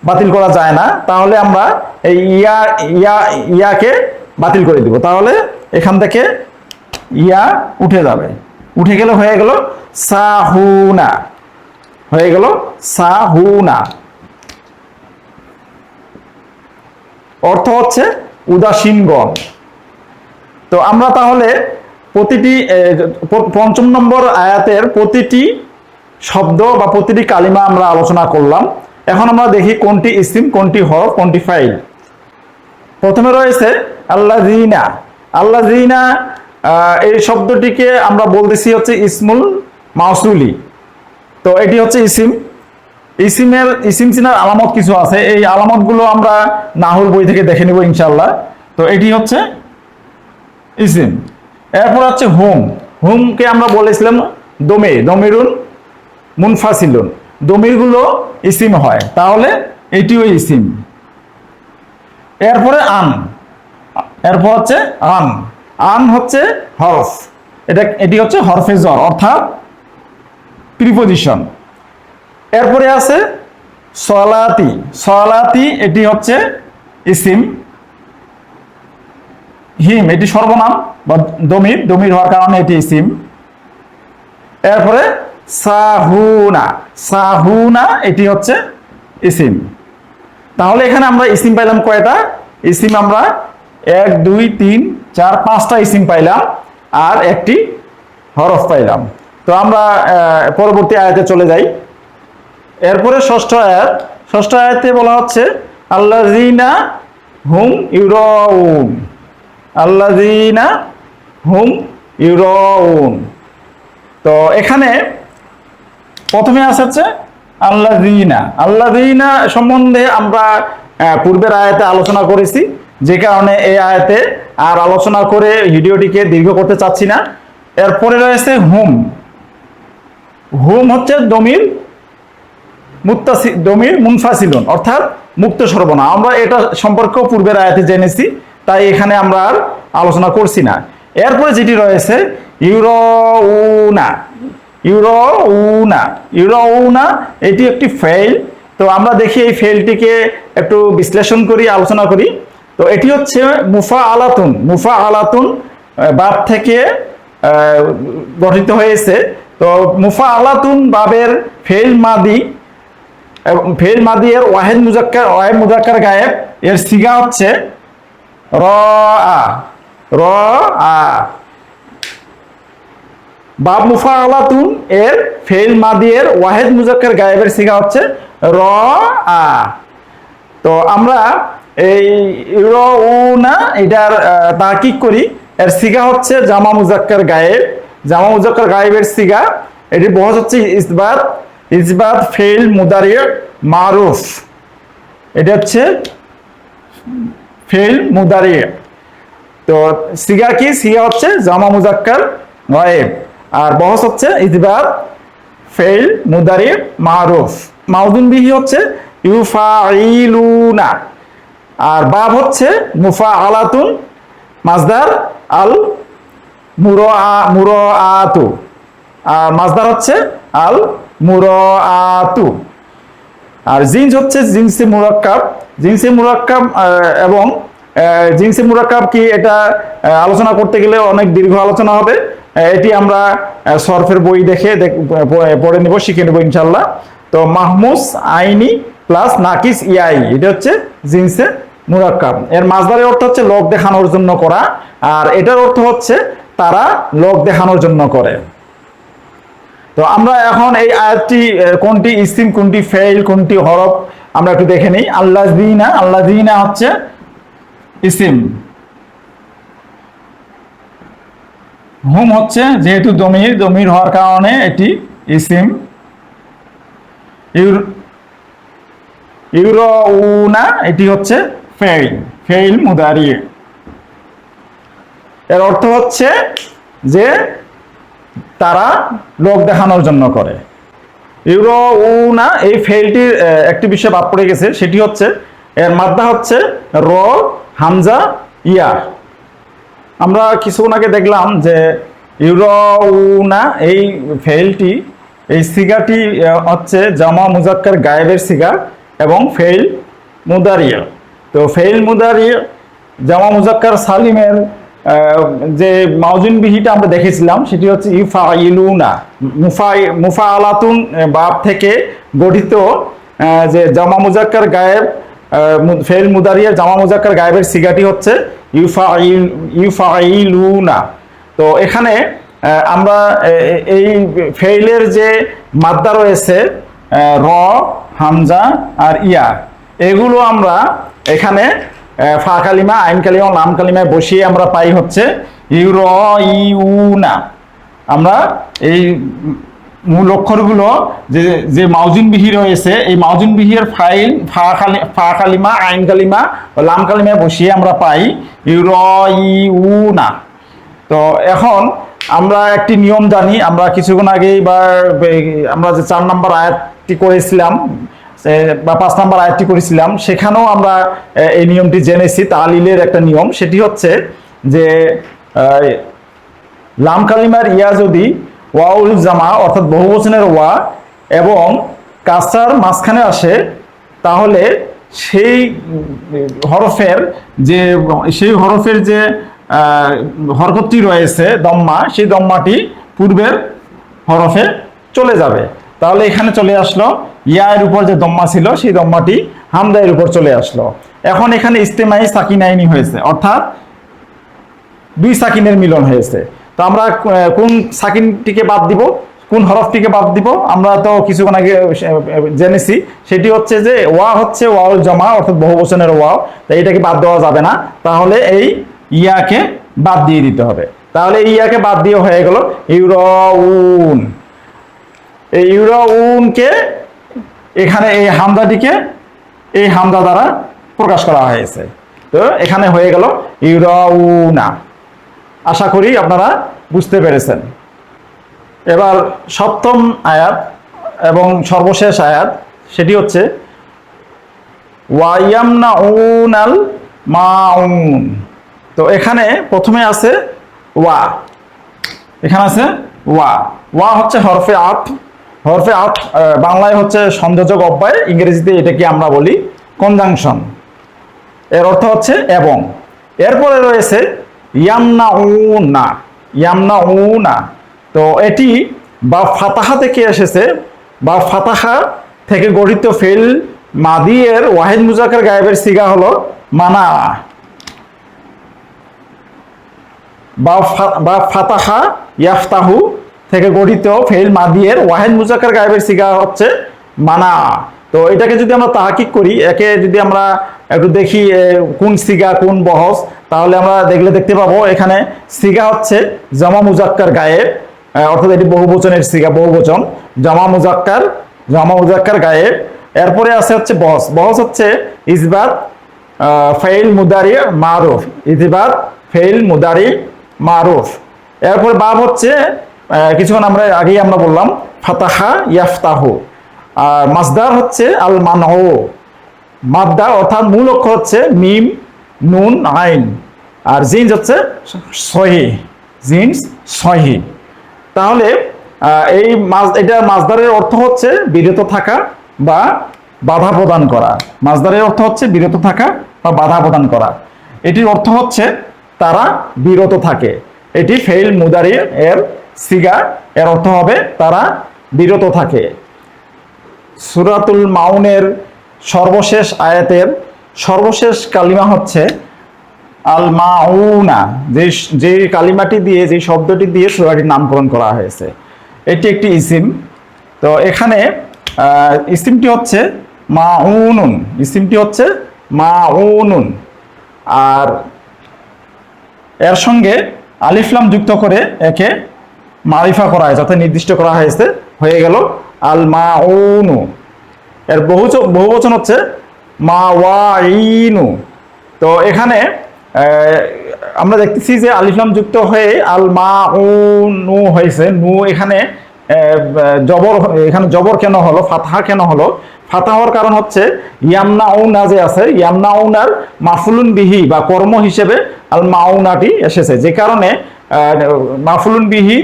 বাতিল করা যায় না, তাহলে আমরা এই ইয়াকে বাতিল করে দিব। তাহলে এখান থেকে ইয়া উঠে যাবে, উঠে গেলে হয়ে গেল সাহুনা, হয়ে গেল সাহুনা, অর্থ হচ্ছে উদাসীনগণ। তো আমরা তাহলে প্রতিটি পঞ্চম নম্বর আয়াতের প্রতিটি শব্দ বা প্রতিটি কালিমা আমরা আলোচনা করলাম। এখন আমরা দেখি কোনটি ইসিম, কোনটি হরফ, কোনটি ফাইল। প্রথমে রয়েছে আল্লাযীনা। আল্লাযীনা এই শব্দটিকে আমরা বলতেছি হচ্ছে ইসমুল মাউসুলি। তো এটি হচ্ছে ইসিম। ইসিম চিনার আলামত কিছু আছে, এই আলামতগুলো আমরা নাহুর বই থেকে দেখে নিব ইনশাআল্লাহ। তো এটি হচ্ছে ইসিম। এরপর হচ্ছে হুম। হুমকে আমরা বলেছিলাম দমিরুন মুনফাসিলুন, দমিরগুলো ইসিম হয়, তাহলে এটিও ইসিম। এরপরে এরপর হচ্ছে আন হচ্ছে হরফ, এটি হচ্ছে হরফে জর অর্থাৎ প্রিপোজিশন। এরপরে আছে সলাতি। সলাতি এটি হচ্ছে ইসিম। হিম এটি সর্বনাম বা দমির হওয়ার কারণে এটি ইসিম। এরপরে সাহুনা। সাহুনা এটি হচ্ছে ইসিম। তাহলে এখানে আমরা ইসিম পাইলাম কয়টা? ইসিম আমরা 1 2 3 4 5টা ইসিম পাইলাম আর একটি হরফ পাইলাম। তো আমরা পরবর্তী আয়াতে চলে যাই। এরপরে ষষ্ঠ আয়াত। ষষ্ঠ আয়াতে বলা হচ্ছে আল্লাযীনা হুম ইউরাউন। আল্লাযীনা হুম ইউরাউন। তো এখানে প্রথমে আসছে আল্লাযীনা। আল্লাযীনা সম্বন্ধে আমরা পূর্বের আয়াতে আলোচনা করেছি, যে কারণে এই আয়াতে আর আলোচনা করে ভিডিওটিকে দীর্ঘ করতে চাচ্ছি না। এরপরে রয়েছে হুম। হুম হচ্ছে দমির মুনফাসিলুন অর্থাৎ মুক্ত সর্বনাম। আমরা এটা সম্পর্কেও পূর্বের আয়াতে জেনেছি, তাই এখানে আমরা আর আলোচনা করছি না। এরপরে যেটি রয়েছে ইউরাউনা, ইউরাউনা, ইউরাউনা, এটি একটি ফেল। তো আমরা দেখি এই ফেলটিকে একটু বিশ্লেষণ করি, আলোচনা করি। তো এটি হচ্ছে মুফা আলাতুন, মুফা আলাতুন বাব থেকে গঠিত হয়েছে। তো মুফা আলাতুন বাবের ফেল মাদি, ফেল মাদি এর ওয়াহেদ মুজাক্কার গায়েব এর সিগা হচ্ছে র আ, র আ। বাব মুফা আলাতুন এর ফেল মাদি এর ওয়াহেদ মুজাক্কার গায়েবের সিগা হচ্ছে র আ। তো আমরা এই ইউরাউনা এটার তাহকিক করি, এর সিগা হচ্ছে জামা মুজাক্কার গায়েব, জামা মুজাক্কার গায়েবের সিগা, এটি বহস হচ্ছে ইসবাত, ইসবাত ফেল মুদারি মারুফ, এটা হচ্ছে ফেল মুদারি। তো সিগা কি, সিগা হচ্ছে জামা মুজাক্কার গায়েব, আর বহস হচ্ছে ইসবাত ফেল মুদারি মারুফ। মাউজুন বিহি হচ্ছে ইউফাইলুনা, আর বাব হচ্ছে মুফা আলাতুন মাজদার আল মুরাআতু, আর মাজদার হচ্ছে আল মুরাআতু। আর জিন্স হচ্ছে জিনসে মুরাক্কাব, জিনসে মুরাক্কাব, এবং জিনসে মুরাক্কাব কি এটা আলোচনা করতে গেলে অনেক দীর্ঘ আলোচনা হবে, এটি আমরা সরফের বই দেখে পড়ে নেব, শিখে নেব ইনশাল্লাহ। তো মাহমুস আইনি প্লাস নাকিস ইয়াই, এটা হচ্ছে জিনসে মুরাক্কাব। এর মাজদারের অর্থ হচ্ছে লোক দেখানোর জন্য করা, আর এটার অর্থ হচ্ছে তারা লোক দেখানোর জন্য করে। তো আমরা এখন এই আয়াতটি কোনটি ইসিম, কোনটি ফেল, কোনটি হরফ আমরা একটু দেখে নিই। আল্লাযীনা, আল্লাযীনা হচ্ছে ইসিম, হুম হচ্ছে যেহেতু দমির, দমির হওয়ার কারণে এটি ইসিম। ইউরাউনা এটি হচ্ছে ফেল, ফেল মুদারি। এর অর্থ হচ্ছে যে তারা লোক দেখানোর জন্য করে। ইউরাউনা এই ফেলটির একটি বিষয় বাদ পড়ে গেছে, সেটি হচ্ছে এর মাদ্দা হচ্ছে র হামজা ইয়া। আমরা কিছুক্ষণ আগে দেখলাম যে ইউরাউনা এই ফেলটি, এই সিগাটি হচ্ছে জামা মুজাক্কার গায়েবের সিগা এবং ফেল মুদারিয়া। তো ফেল মুদারিয়া জামা মুজাক্কার সালিমের যে মাউজুন বিহিটা আমরা দেখেছিলাম সেটি হচ্ছে ইউফাইলুনা, মুফাআলাতুন বাব থেকে গঠিত যে জামা মুজাক্কার গায়েব ফেল মুদারিয়া জামা মুজাক্কার গায়েবের সিগাটি হচ্ছে ইউফাইলুনা। তো এখানে আমরা এই ফেইলের যে মাদ্দা রয়েছে র, হামজা আর ইয়া, এগুলো আমরা এখানে ফা কালিমা, আইন কালিমা, লাম কালিমায় বসিয়ে আমরা পাই হচ্ছে ইউরাইউনা। আমরা এই মূল অক্ষরগুলো যে যে মাউজুন বিহি রয়েছে, এই মাউজুন বিহির ফাইল ফা কালিমা, আইন কালিমা ও লাম কালিমায় বসিয়ে আমরা পাই ইউরাইউনা। তো এখন আমরা একটি নিয়ম জানি, আমরা কিছুক্ষণ আগেই বা আমরা যে 4 নম্বর আয়াতটি করেছিলাম বা 5 নম্বর আয়াতটি করেছিলাম, সেখানেও আমরা এই নিয়মটি জেনেছি, তালিলের একটা নিয়ম। সেটি হচ্ছে যে লাম কালিমার ইয়া যদি ওয়াউল জামা অর্থাৎ বহুবচনের ওয়া এবং কাসার মাঝখানে আসে, তাহলে সেই হরফের যে হরকতটি রয়েছে দম্মা, সেই দম্মাটি পূর্বের হরফে চলে যাবে। তাহলে এখানে চলে আসলো ইয়ার উপর যে দম্মা ছিল সেই দম্মাটি হামদায়ের উপর চলে আসলো। এখন এখানে ইস্তেমাই সাকিনাইনি হয়েছে, অর্থাৎ 2 সাকিনের মিলন হয়েছে। তো আমরা কোন সাকিনটিকে বাদ দিব, কোন হরফটিকে বাদ দিব আমরা তো কিছুক্ষণ আগে জেনেছি। সেটি হচ্ছে যে ওয়া হচ্ছে ওয়াউল জামা অর্থাৎ বহুবচনের ওয়াও, তাই এটাকে বাদ দেওয়া যাবে না, তাহলে এই ইয়াকে বাদ দিয়ে দিতে হবে। তাহলে এই ইয়াকে বাদ দিয়ে হয়ে গেল ইউরাউন। এই ইউরাউনকে এখানে এই হামদাটিকে এই হামদা দ্বারা প্রকাশ করা হয়েছে। তো এখানে হয়ে গেল ইউরাউনা। আশা করি আপনারা বুঝতে পেরেছেন। এবার 7ম আয়াত এবং সর্বশেষ আয়াত, সেটি হচ্ছে ওয়ায়ামনাউনাল মাউন। তো এখানে প্রথমে আছে ওয়া, এখানে আছে ওয়া। ওয়া হচ্ছে হরফে আত। হরফে আত বাংলায় হচ্ছে সংযোজক অব্যয়, ইংরেজিতে এটাকে আমরা বলি কনজাংশন। এর অর্থ হচ্ছে এবং। এরপরে রয়েছে ইয়ামনাউনা। ইয়ামনাউনা, তো এটি বা ফাতাহা থেকে এসেছে, বা ফাতাহা থেকে গঠিত ফেল মাদি এর ওয়াহিদ মুজাক্কার গায়েবের সিগা হলো মানা। বা ফাতাহা ইয়াফতাহু থেকে গঠিত ফেল মাদি এর ওয়াহিদ মুজাক্কার গায়েবের সিগা হচ্ছে মানা। তো এটাকে যদি আমরা তাহকিক করি, একে যদি আমরা একটু দেখি কোন সিগা কোন বহস, তাহলে আমরা দেখতে পাবো এখানে সিগা হচ্ছে জামা মুজাক্কার গায়েব, অর্থাৎ এটি বহুবচনের সিগা, বহুবচন জামা মুজাক্কার গায়েব। এরপরে আছে হচ্ছে বহস। বহস হচ্ছে ইসবাত ফাইল মুদারি মারুফ, ইসবাত ফাইল মুদারি মারুফ। এরপরে বাব হচ্ছে কিছুক্ষণ আগেই আমরা বললাম ফাতাহা ইয়াফতাহু। আর মাসদার হচ্ছে আল মানউ। মাদ্দা অর্থাৎ মূল অক্ষর হচ্ছে মিম নুন আইন, আর জিন্স হচ্ছে সহি, জিন্স সহি। তাহলে এটা মাসদারের অর্থ হচ্ছে বিরত থাকা বা বাধা প্রদান করা। মাসদারের অর্থ হচ্ছে বিরত থাকা বা বাধা প্রদান করা। এটির অর্থ হচ্ছে তারা বিরত থাকে। এটি ফেইল মুদারি এর সিগা, এর অর্থ হবে তারা বিরত থাকে। সূরাতুল মাউনের সর্বশেষ আয়াতের সর্বশেষ কালিমা হচ্ছে আল মাউনা, যে কালিমাটি দিয়ে, যে শব্দটি দিয়ে সূরাটির নামকরণ করা হয়েছে। এটি একটি ইসিম। তো এখানে ইসিমটি হচ্ছে মাউনুন, ইসিমটি হচ্ছে মাউনুন। আর এর সঙ্গে আলিফলাম যুক্ত করে একে মারিফা করা হয়েছে, অর্থাৎ নির্দিষ্ট করা হয়েছে, হয়ে গেল আল মাউনু। এর বহুবচন হচ্ছে মাওয়াইনু। তো এখানে আমরা দেখতেছি যে আলিফলাম যুক্ত হয়ে আল মাউনু হয়েছে। নু এখানে জবর কেন হলো, ফাতহা কেন হলো? ফাতহা হওয়ার কারণ হচ্ছে ইয়ামনাউনা যে আছে, ইয়ামনাউনার মাফুলুন বিহি বা কর্ম হিসেবে আল মাউনাটি এসেছে, যে কারণে মাফুলুন বিহি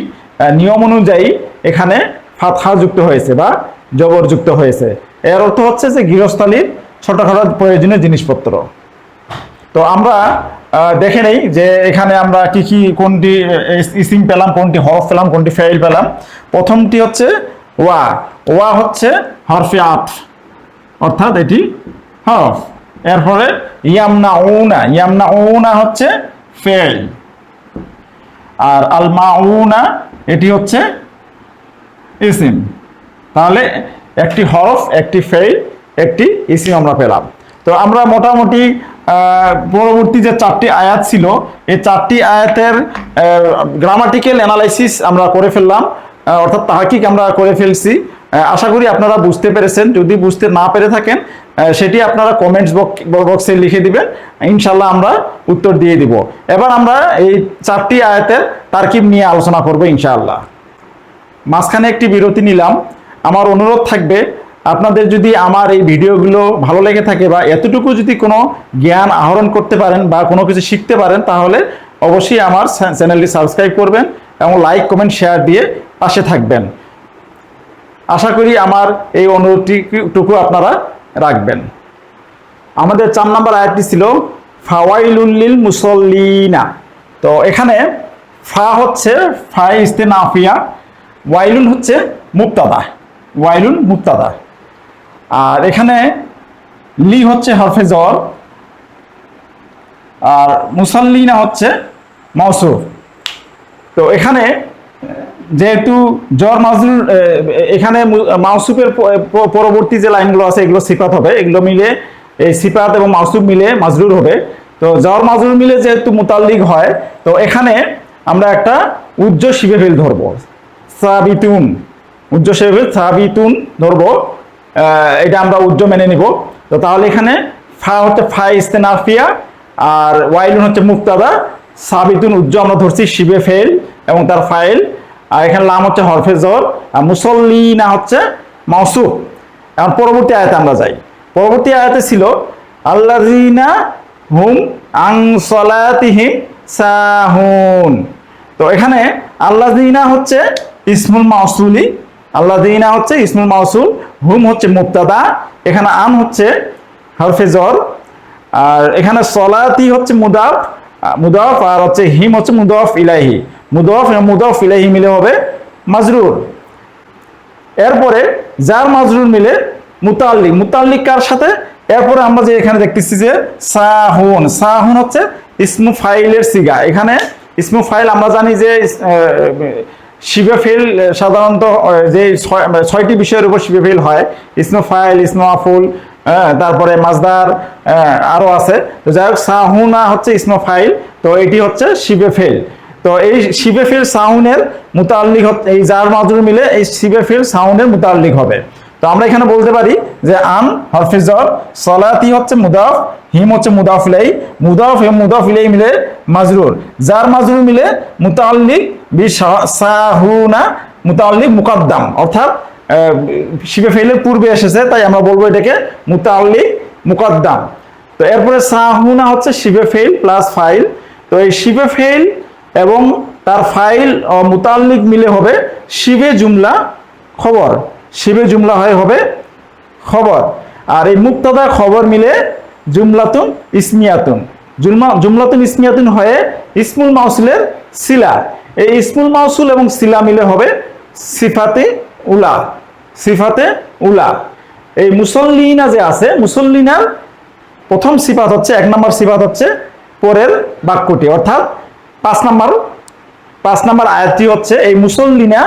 নিয়ম অনুযায়ী এখানে ফাতহা যুক্ত হয়েছে বা জবর যুক্ত হয়েছে। এর অর্থ হচ্ছে যে গৃহস্থালীর ছোটখাটো প্রয়োজনীয় জিনিসপত্র। তো আমরা দেখে নেই যে এখানে আমরা কি কোনটি ইসিম পেলাম, কোনটি হরফ পেলাম, কোনটি ফেইল পেলাম। প্রথমটি হচ্ছে ওয়া। ওয়া হচ্ছে হরফে আতফ, অর্থাৎ এটি হরফ। এরপরে ইয়ামনাউনা, ইয়ামনাউনা হচ্ছে ফেইল। আর আল মাউনা এটি হচ্ছে ইসিম। তাহলে একটি হরফ, একটি ফেইল, একটি ইসিম আমরা পেলাম। তো আমরা মোটামুটি পরবর্তী যে 4টি আয়াত ছিল, এই 4টি আয়াতের গ্রামাটিক্যাল অ্যানালাইসিস আমরা করে ফেললাম, অর্থাৎ তাহকিক আমরা করে ফেলছি। আশা করি আপনারা বুঝতে পেরেছেন। যদি বুঝতে না পেরে থাকেন সেটি আপনারা কমেন্টস বক্সে লিখে দিবেন, ইনশাল্লাহ আমরা উত্তর দিয়ে দিব। এবার আমরা এই 4টি আয়াতের তারকিব নিয়ে আলোচনা করব ইনশাআল্লাহ। মাঝখানে একটি বিরতি নিলাম। আমার অনুরোধ থাকবে, আপনাদের যদি আমার এই ভিডিওগুলো ভালো লেগে থাকে বা এতটুকু যদি কোনো জ্ঞান আহরণ করতে পারেন বা কোনো কিছু শিখতে পারেন, তাহলে অবশ্যই আমার চ্যানেলটি সাবস্ক্রাইব করবেন এবং লাইক কমেন্ট শেয়ার দিয়ে পাশে থাকবেন। আশা করি আমার এই অনুরোধটুকু আপনারা রাখবেন। আমাদের 4 নম্বর আয়াতটি ছিল ফাওয়াইলুল লিল মুসাল্লিনা। তো এখানে ফা হচ্ছে ফা ইস্তিনাফিয়া, ওয়াইলুন হচ্ছে মুবতাদা, ওয়াইলুন মুবতাদা। আর এখানে লি হচ্ছে হরফে জর, আর মুসাল্লিনা হচ্ছে মওসুফ। তো এখানে যেহেতু জর মাজরুর, এখানে মাউসুফের পরবর্তী যে লাইনগুলো আছে এগুলো সিফাত হবে, এগুলো মিলে এই সিফাত এবং মাউসুফ মিলে মাজরুর হবে। তো জর মাজরুর মিলে যেহেতু মুতাল্লিক হয়, তো এখানে আমরা একটা উজ্জ শিবে ফেল ধরবো, সাবিতুন, উজ্জ শিবে ফেল সাবিতুন ধরবো, এটা আমরা উজ্জ মেনে নিব। তো তাহলে এখানে ফা হচ্ছে ফা ইস্তেনাফিয়া, আর ওয়াইলুন হচ্ছে মুক্তাদা, সাবিতুন উজ্জ আমরা ধরছি শিবে ফেল এবং তার ফাইল, আর এখানে লাম হচ্ছে হরফে জর, আর মুসল্লিনা হচ্ছে মাউসুফ। এখন পরবর্তী আয়াতে আমরা যাই। পরবর্তী আয়াতে ছিল আল্লাযিনা হুম আন সালাতিহিম সাহুন। তো এখানে আল্লাযিনা হচ্ছে ইসমুল মাউসুলি, আল্লাযিনা হচ্ছে ইসমুল মাউসুল, হুম হচ্ছে মুবতাদা, এখানে আন হচ্ছে হরফে জর, আর এখানে সলাতি হচ্ছে মুদাফ, মুদাফ, আর হচ্ছে হিম হচ্ছে মুদাফ ইলাইহি, মুদাফ এবং মুদাফ ইলাইহি মিলে হবে মাজরুর। এরপরে যার মাজরুর মিলে মুতাল্লিক, মুতাল্লিক কার সাথে? এরপরে আমরা যে এখানে দেখতেছি যে সাহুন, সাহুন হচ্ছে ইসমু ফাইলের সিগা। এখানে ইসমু ফাইল আমরা জানি যে শিবে ফেল সাধারণত যে ছয়টি বিষয়ের উপর শিবে ফেল হয়, ইসমু ফাইল, ইসমু মাফুল, তারপরে মাজদার, আরো আছে। তো যাই হোক সাহুনা হচ্ছে ইসমু ফাইল, তো এটি হচ্ছে শিবে ফেল। তো এই শিবে ফেল সাউনের মুতাল্লিক হচ্ছে, এই যার মাজরুর মিলে এই শিবে ফেল সাউনের মুতাল্লিক হবে। তো আমরা এখানে বলতে পারি যে আন হরফে জর, সলাতি হচ্ছে মুদাফ, হিম হচ্ছে মুদাফ ইলাইহি, মুদাফ এবং মুদাফ ইলাইহি মিলে মাজরুর, যার মাজরুর মিলে মুতাল্লিক বি সাহুনা, মুতাল্লিক মুকদ্দাম, অর্থাৎ শিবে ফেলের পূর্বে এসেছে, তাই আমরা বলবো এটাকে মুতাল্লিক মুকদ্দাম। তো এরপরে সাহুনা হচ্ছে শিবে ফেল প্লাস ফাইল। তো এই শিবে ফেল এবং তার ফাইল ও মুতাল্লিক মিলে হবে শিবে জুমলা খবর, শিবে জুমলা হবে খবর। আর এই মুক্তাদা খবর মিলে জুমলাতুন ইসমিয়াতুন, জুমলাতুন ইসমিয়াতুন হয়ে ইসমুল মাউসুলের সিলা, এই ইসমুল মাউসুল এবং সিলা মিলে হবে সিফাতে উলা, সিফাতে উলা। এই মুসল্লিনা যে আছে, মুসল্লিনার প্রথম সিফাত হচ্ছে, 1 নম্বর সিফাত হচ্ছে পরের বাক্যটি, অর্থাৎ 5 নম্বর আয়াতটি হচ্ছে এই মুসল্লিনা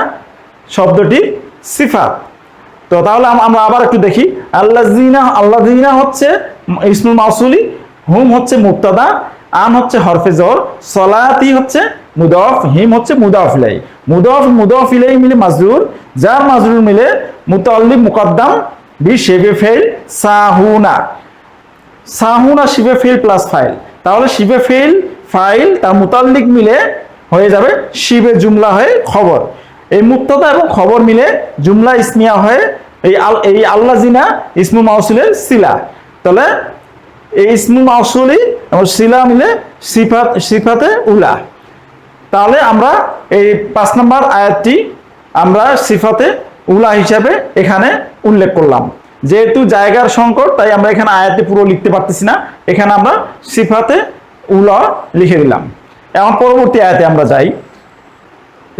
শব্দটি সিফাত। তো তাহলে আমরা আবার একটু দেখি, আল্লাযিনা, আল্লাযিনা হচ্ছে ইসমুল মাউসুলি, হুম হচ্ছে মুবতাদা, আন হচ্ছে হরফে জর, সলাতি হচ্ছে মুদাফ, হিম হচ্ছে মুদাফ ইলাইহি, মুদাফ মুদাফ ইলাইহি মিলে মাজরুর, যার মাজরুর মিলে মুতাল্লিক মুকদ্দাম বি শিবে ফেল সাহুনা, সাহুনা শিবে ফেল প্লাস ফাইল। তাহলে শিবে ফেল ফাইল তার মুতাল্লিক মিলে হয়ে যাবে শিবে জুমলা হয়ে খবর, এই মুক্তাদা এবং খবর মিলে জুমলা ইসমিয়া হয়ে এই আল্লাযিনা ইসমু মাউসুলের সিলা। তাহলে এই ইসমু মাউসুলি এবং সিলা মিলে সিফাতে উলা। তাহলে আমরা এই 5 নম্বর আয়াতটি আমরা সিফাতে উলা হিসাবে এখানে উল্লেখ করলাম। যেহেতু জায়গার সংকট, তাই আমরা এখানে আয়াতটি পুরো লিখতে পারতেছি না, এখানে আমরা সিফাতে উলা লিখে দিলাম। এখন পরবর্তী আয়াতে আমরা যাই।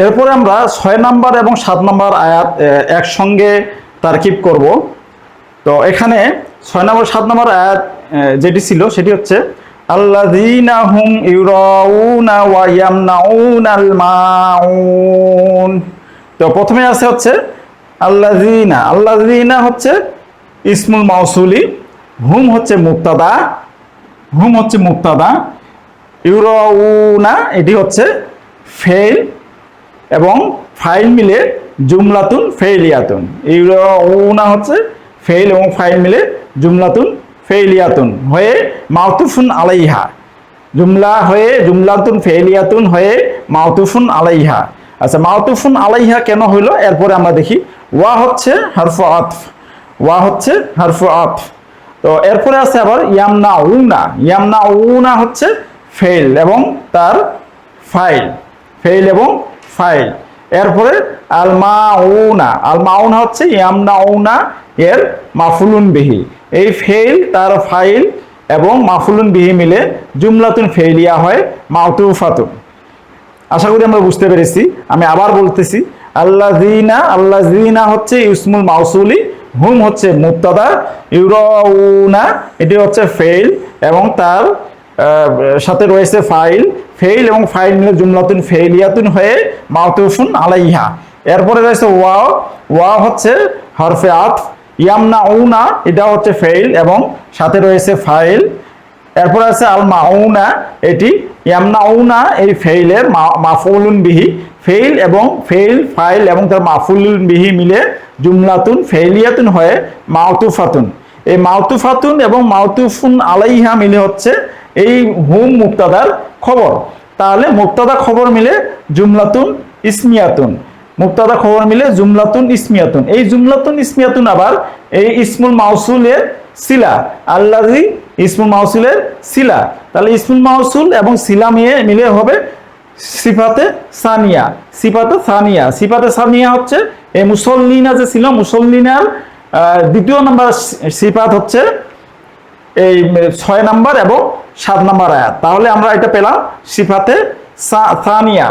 এরপরে আমরা 6 নম্বর এবং 7 নম্বর আয়াত একসঙ্গে তারকিব করব। তো এখানে 6 নম্বর 7 নম্বর আয়াত যেটি ছিল সেটি হচ্ছে আল্লাযীনা হুম ইউরাউনা ওয়া ইয়ামনাউনাল মাউন। তো প্রথমে আছে হচ্ছে আল্লাযীনা, আল্লাযীনা হচ্ছে ইসমুল মাউসুলি, হুম হচ্ছে মুবতাদা, হুম হচ্ছে মুবতাদা, ইউরাউনা এটি হচ্ছে ফেল এবং ফাইল মিলে জুমলাতুন ফেইলিয়াতুন, ইউরাউনা হচ্ছে ফেল এবং ফাইল মিলে জুমলাতুন ফেইলিয়াতুন হয়ে মাউতুফুন আলাইহা, জুমলা হয়ে জুমলাতুন ফেইলিয়াতুন হয়ে মাউতুফুন আলাইহা। আচ্ছা, মাউতুফুন আলাইহা কেন হইলো এরপরে আমরা দেখি। ওয়া হচ্ছে হারফু আতফ, ওয়া হচ্ছে হারফু আতফ। তো এরপরে আছে আবার ইয়ামনাউনা, ইয়ামনাউনা হচ্ছে ফেল এবং তার ফাইল, ফেল এবং ফাইল। এরপরে আল মাউনা, আল মাউনা হচ্ছে ইয়ামনাউনা এর মাফুলুন বিহি, এই ফেল তার ফাইল এবং মাফুলুন বিহি মিলে জুমলাতুন ফেইলিয়া হয় মাউতুফাতুন। আশা করি আমরা বুঝতে পেরেছি। আমি আবার বলতেছি, আল্লাযীনা, আল্লাযীনা হচ্ছে ইসমুল মাউসুলি, হুম হচ্ছে মুবতাদা, ইউরাউনা এটি হচ্ছে ফেল এবং তার সাথে রয়েছে ফাইল, ফেইল এবং ফাইল মিলে জুমলাতুন ফেইলিয়াতুন হয়ে মাউতুফুন আলাইহা। এরপরে রয়েছে ওয়াও, ওয়াও হচ্ছে হরফে আতফ, ইয়ামনাউনা এটা হচ্ছে ফেইল এবং সাথে রয়েছে ফাইল। এরপরে আছে আল মাউনা, এটি ইয়ামনাউনা এই ফেইলের মাফউলুন বিহি, ফেইল এবং ফেইল ফাইল এবং তার মাফউলুন বিহি মিলে জুমলাতুন ফেইলিয়াতুন হয়ে মাউতুফাতুন। এই মাউতুফাতুন এবং মাউতুফুন আলাইহা মিলে হচ্ছে এই হুম মুবতাদার খবর। তাহলে মুবতাদা খবর মিলে জুমলাতুন ইসমিয়াতুন, মুবতাদা খবর মিলে জুমলাতুন ইসমিয়াতুন। এই জুমলাতুন ইসমিয়াতুন আবার এই ইসমুল মাউসুলের সিলা, আল্লাযী ইসমুল মাউসুলের সিলা। তাহলে ইসমুল মাউসুল এবং সিলা মিলে হবে সিফাতে সানিয়া। সিফাতে সানিয়া, সিফাতে সানিয়া হচ্ছে এই মুসল্লিনা যে ছিল, মুসল্লিনার দ্বিতীয় নাম্বার সিফাত হচ্ছে এই 6 নাম্বার এবং 7 নাম্বার আয়াত। তাহলে আমরা এটা পেলাম সিফাতে সানিয়া।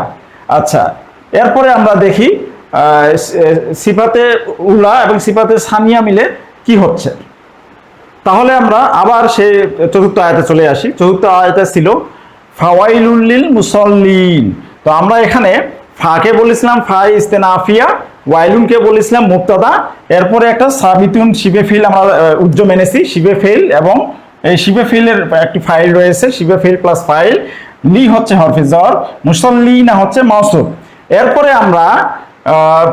আচ্ছা, এরপরে আমরা দেখি সিফাতে উলা এবং সিফাতে সানিয়া মিলে কি হচ্ছে। তাহলে আমরা আবার সেই চতুর্থ আয়াতে চলে আসি। চতুর্থ আয়াতে ছিল ফাওয়াইলুল লিল মুসাল্লিন। তো আমরা এখানে ফাকে বলেছিলাম ফা ইস্তেনাফিয়া, ওয়াইলুনকে বলেছিলাম মুবতাদা, এরপরে একটা সাবিতুন শিবে ফিল আমরা উজ্জ্ব এনেছি, শিবে ফিল, এবং এই শিবে ফিলের একটি ফাইল রয়েছে, শিবে ফিল প্লাস ফাইল, লি হচ্ছে হরফে জ্বর, মুসাল্লিনা হচ্ছে মাউসুফ। এরপরে আমরা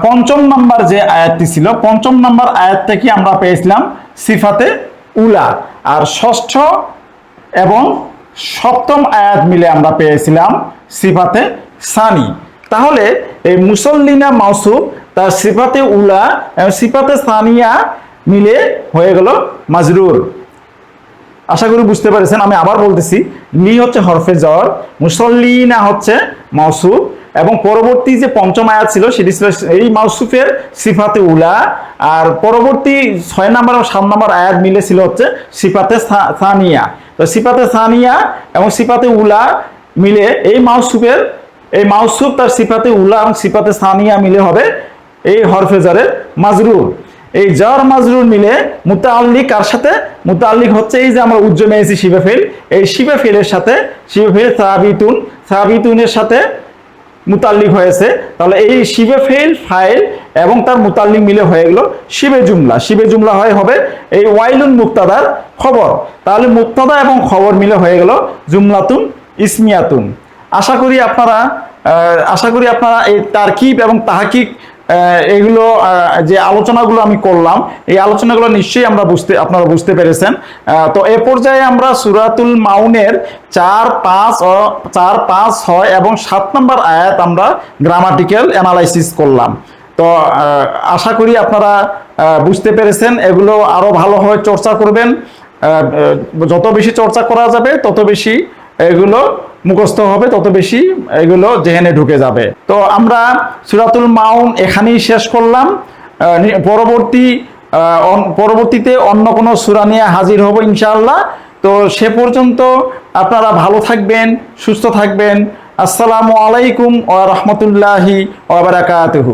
পঞ্চম নাম্বার যে আয়াতটি ছিল, পঞ্চম নাম্বার আয়াত থেকে আমরা পেয়েছিলাম সিফাতে উলা, আর ষষ্ঠ এবং সপ্তম আয়াত মিলে আমরা পেয়েছিলাম সিফাতে সানি। তাহলে এই মুসল্লিনা মাউসুফ তার সিফাতে উলা এবং সিফাতে সানিয়া মিলে হয়ে গেল মাজরুর। আশা করি বুঝতে পেরেছেন। আমি আবার বলতেছি, লি হচ্ছে হরফে জ্বর, মুসল্লিনা হচ্ছে মাউসুফ, এবং পরবর্তী যে পঞ্চম আয়াত ছিল সেটি ছিল এই মাউসুফের সিফাতে উলা, আর পরবর্তী 6 নাম্বার এবং 7 নাম্বার আয়াত মিলে ছিল হচ্ছে সিফাতে সানিয়া। তো সিফাতে সানিয়া এবং সিফাতে উলা মিলে এই মাউসুফ তার সিফাতে উলা এবং সিফাতে সানিয়া মিলে হবে এই হরফে জ্বরের মাজরুর। এই জ্বর মাজরুর মিলে মুতাআল্লিক কার সাথে? মুতাআল্লিক হচ্ছে এই যে আমরা উজ্জ্ব মেয়েছি শিবে ফিল, এই শিবে ফিলের সাথে, শিবে ফিল সাবিতুনের সাথে মুতাল্লিক হয়েছে। তাহলে এই শিবে ফেল ফাইল এবং তার মুতাল্লিক মিলে হয়ে গেল শিবে জুমলা। শিবে জুমলা হবে এই ওয়াইলুন মুক্তাদার খবর। তাহলে মুক্তাদা এবং খবর মিলে হয়ে গেল জুমলাতুন ইসমিয়াতুন। আশা করি আপনারা এই তারকিব এবং তাহকিক এগুলো যে আলোচনাগুলো আমি করলাম, এই আলোচনাগুলো নিশ্চয়ই আপনারা বুঝতে পেরেছেন। তো এ পর্যায়ে আমরা সূরাতুল মাউনের 4, 5, 6 এবং 7 নম্বর আয়াত আমরা গ্রামাটিক্যাল অ্যানালাইসিস করলাম। তো আশা করি আপনারা বুঝতে পেরেছেন। এগুলো আরো ভালোভাবে চর্চা করবেন। যত বেশি চর্চা করা যাবে তত বেশি এগুলো মুখস্থ হবে, তত বেশি এগুলো জেহেনে ঢুকে যাবে। তো আমরা সূরাতুল মাউন এখানেই শেষ করলাম। পরবর্তীতে অন্য কোনো সূরা নিয়ে হাজির হব ইনশাআল্লাহ। তো সে পর্যন্ত আপনারা ভালো থাকবেন, সুস্থ থাকবেন। আসসালামু আলাইকুম ওয়া রাহমাতুল্লাহি ওয়া বারাকাতুহু।